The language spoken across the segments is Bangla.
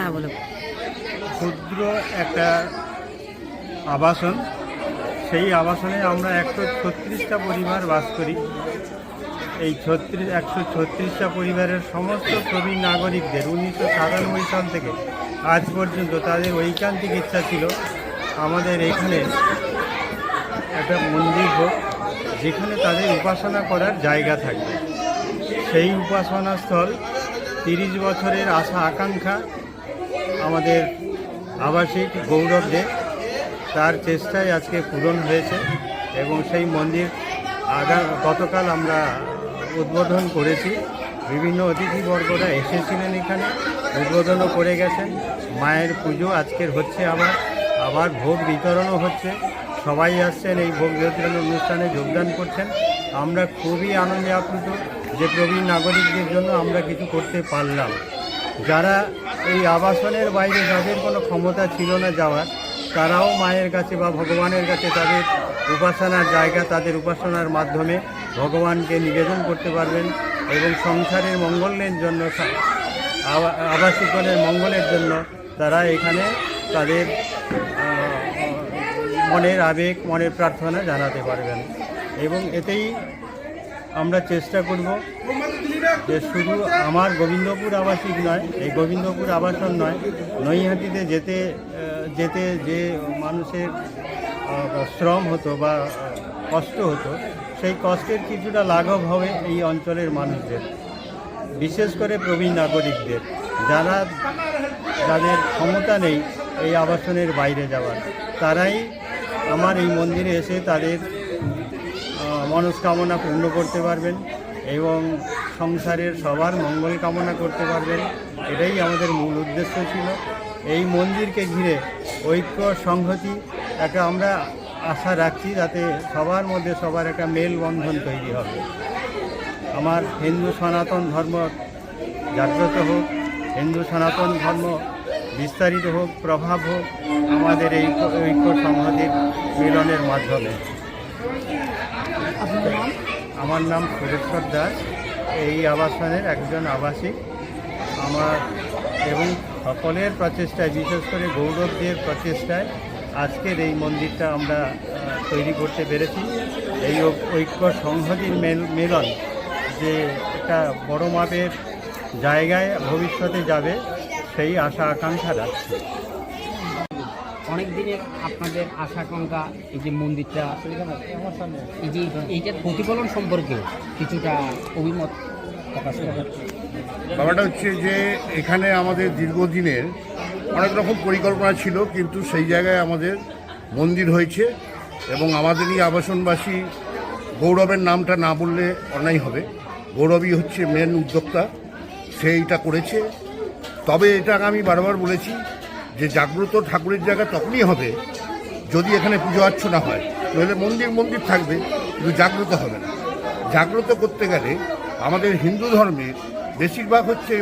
হ্যাঁ বলো। ক্ষুদ্র একটা আবাসন, সেই আবাসনে আমরা 136টা পরিবার বাস করি। এই 136টা পরিবারের সমস্ত প্রবীণ নাগরিকদের 1997 সাল থেকে আজ পর্যন্ত তাদের ঐকান্তিক ইচ্ছা ছিল আমাদের এখানে একটা মন্দির হোক, যেখানে তাদের উপাসনা করার জায়গা থাকবে। সেই উপাসনা স্থল 30 বছরের আশা আকাঙ্ক্ষা আমাদের আবাসিক গৌরব দে, তার চেষ্টায় আজকে পূরণ হয়েছে এবং সেই মন্দির গতকাল আমরা উদ্বোধন করেছি। বিভিন্ন অতিথিবর্গরা এসেছিলেন, এখানে উদ্বোধনও করে গেছেন। মায়ের পুজো আজকের হচ্ছে, আবার ভোগ বিতরণও হচ্ছে। সবাই আসছেন এই ভোগ বিতরণ অনুষ্ঠানে যোগদান করছেন। আমরা খুবই আনন্দে আপ্লুত যে প্রবীণ নাগরিকদের জন্য আমরা কিছু করতে পারলাম। যারা এই আবাসনের বাইরে যাদের কোনো ক্ষমতা ছিল না যাওয়ার, তারাও মায়ের কাছে বা ভগবানের কাছে তাদের উপাসনার জায়গা, তাদের উপাসনার মাধ্যমে ভগবানকে নিবেদন করতে পারবেন এবং সংসারের মঙ্গলের জন্য, আবাসিকগণের মঙ্গলের জন্য তারা এখানে তাদের মনের আবেগ, মনের প্রার্থনা জানাতে পারবেন। এবং এতেই আমরা চেষ্টা করব যে শুধু আমার গোবিন্দপুর আবাসিক নয়, এই গোবিন্দপুর আবাসন নয়, নৈহাটিতে যেতে যেতে যে মানুষের শ্রম হতো বা কষ্ট হতো, সেই কষ্টের কিছুটা লাঘব হবে এই অঞ্চলের মানুষদের, বিশেষ করে প্রবীণ নাগরিকদের, যাদের ক্ষমতা নেই এই আবাসনের বাইরে যাওয়ার। তারাই আমার এই মন্দিরে এসে তাদের মনস্কামনা পূর্ণ করতে পারবেন এবং সংসারের সবার মঙ্গল কামনা করতে পারবেন। এটাই আমাদের মূল উদ্দেশ্য ছিল। এই মন্দিরকে ঘিরে ঐক্য সংহতি একটা আমরা আশা রাখছি, যাতে সবার মধ্যে সবার একটা মেলবন্ধন তৈরি হবে। আমার হিন্দু সনাতন ধর্ম জাগ্রত হোক, হিন্দু সনাতন ধর্ম বিস্তারিত হোক, প্রভাব হোক আমাদের এই ঐক্য সংহতির মিলনের মাধ্যমে। আমার নাম সুরেশ্বর দাস, এই আবাসনের একজন আবাসিক। আমার এবং সকলের প্রচেষ্টায়, বিশেষ করে গৌরবদের প্রচেষ্টায় আজকের এই মন্দিরটা আমরা তৈরি করতে পেরেছি। এই ঐক্য সংহতির মিলন যে একটা বড় মাপের জায়গায় ভবিষ্যতে যাবে, সেই আশা আকাঙ্ক্ষা রাখছি। অনেক দিনের আপনাদের আশা আকাঙ্ক্ষা এই যে মন্দিরটা, এই যে এইটার প্রতিফলন সম্পর্কে কিছুটা অভিমত প্রকাশ করা। ব্যাপারটা হচ্ছে যে এখানে আমাদের দীর্ঘদিনের অনেক রকম পরিকল্পনা ছিল, কিন্তু সেই জায়গায় আমাদের মন্দির হয়েছে এবং আমাদেরই আবাসনবাসী গৌরবের নামটা না বললে অন্যায় হবে। গৌরবই হচ্ছে মেন উদ্যোক্তা, সেইটা করেছে। তবে এটা আমি বারবার বলেছি যে জাগ্রত ঠাকুরের জায়গা তখনই হবে যদি এখানে পুজো অর্চনা হয়, নইলে মন্দির থাকবে কিন্তু জাগ্রত হবে না। জাগ্রত করতে গেলে আমাদের হিন্দু ধর্মের বেশিরভাগ হচ্ছে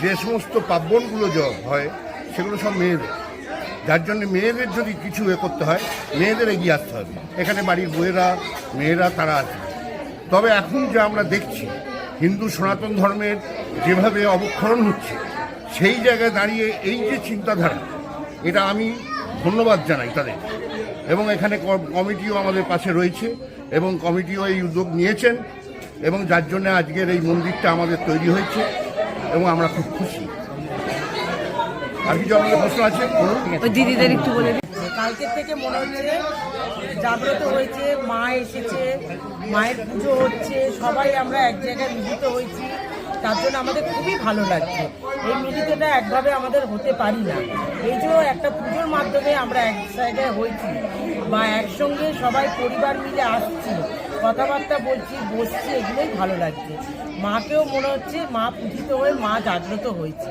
যে সমস্ত পার্বণগুলো হয় সেগুলো সব মেয়েদের, যার জন্য মেয়েদের যদি কিছু করতে হয় মেয়েদের এগিয়ে আসতে হবে। এখানে বাড়ির বউয়েরা, মেয়েরা তারা আছে। তবে এখন যে আমরা দেখছি হিন্দু সনাতন ধর্মের যেভাবে অবক্ষরণ হচ্ছে, সেই জায়গায় দাঁড়িয়ে এই যে চিন্তাধারা, এটা আমি ধন্যবাদ জানাই তাদের। এবং এখানে কমিটিও আমাদের পাশে রয়েছে এবং কমিটিও এই উদ্যোগ নিয়েছেন এবং যার জন্য আজকের এই মন্দিরটা আমাদের তৈরি হয়েছে এবং আমরা খুব খুশি। আর কিছু আমাদের প্রশ্ন আছে? দিদিদের একটু বলে। কালকের থেকে মনে হচ্ছে জাগ্রত হয়েছে, মা এসেছে, মায়ের পুজো হচ্ছে, সবাই আমরা এক জায়গায় মিলিত হয়েছি, তার জন্য আমাদের খুবই ভালো লাগছে। এই মিলিতটা একভাবে আমাদের হতে পারি না, এই যে একটা পুজোর মাধ্যমে আমরা এক জায়গায় হয়েছি বা একসঙ্গে সবাই পরিবার মিলে আসছি, কথাবার্তা বলছি, বসছি, এগুলোই ভালো লাগছে। মাকেও মনে হচ্ছে মা পূজিত হয়ে মা জাগ্রত হয়েছে।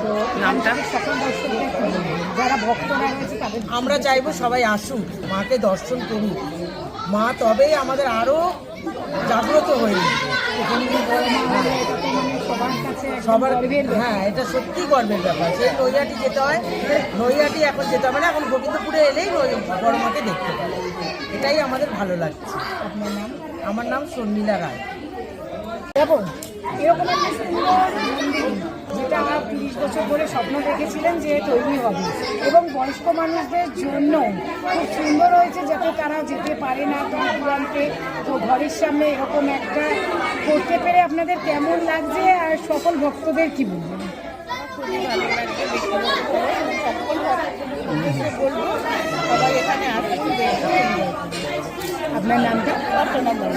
তো নামটা যারা ভক্তরা রয়েছে তাদের আমরা চাইবো সবাই আসুক, মাকে দর্শন করুক, মা তবেই আমাদের আরও জাগ্রত হয়ে উঠবে সবার। হ্যাঁ, এটা সত্যি গর্বের ব্যাপার। সেই নৈহাটি যেতে হয়, নৈহাটি এখন যেতে হবে না, এখন গোবিন্দপুরে এলেই বড় মাকে দেখতে পাবে। এটাই আমাদের ভালো লাগছে। আপনার নাম? আমার নাম শর্মিলা রায়। এরকম একটা সুন্দর যেটা 30 বছর ধরে স্বপ্ন দেখেছিলেন যে তৈরি হবে, এবং বয়স্ক মানুষদের জন্য খুব সুন্দর হয়েছে, যাতে তারা যেতে পারে না দূর দূরান্তে, তো ঘরের সামনে এরকম একটা করতে পেরে আপনাদের কেমন লাগছে, আর সকল ভক্তদের কি বলবেন? খুবই ভালো লাগছে, ব্যক্তিগতভাবে সকল ভক্তদের বলবো সবাই এখানে আসুন, দেখুন। আপনার নামটা? অর্চনা মণ্ডল।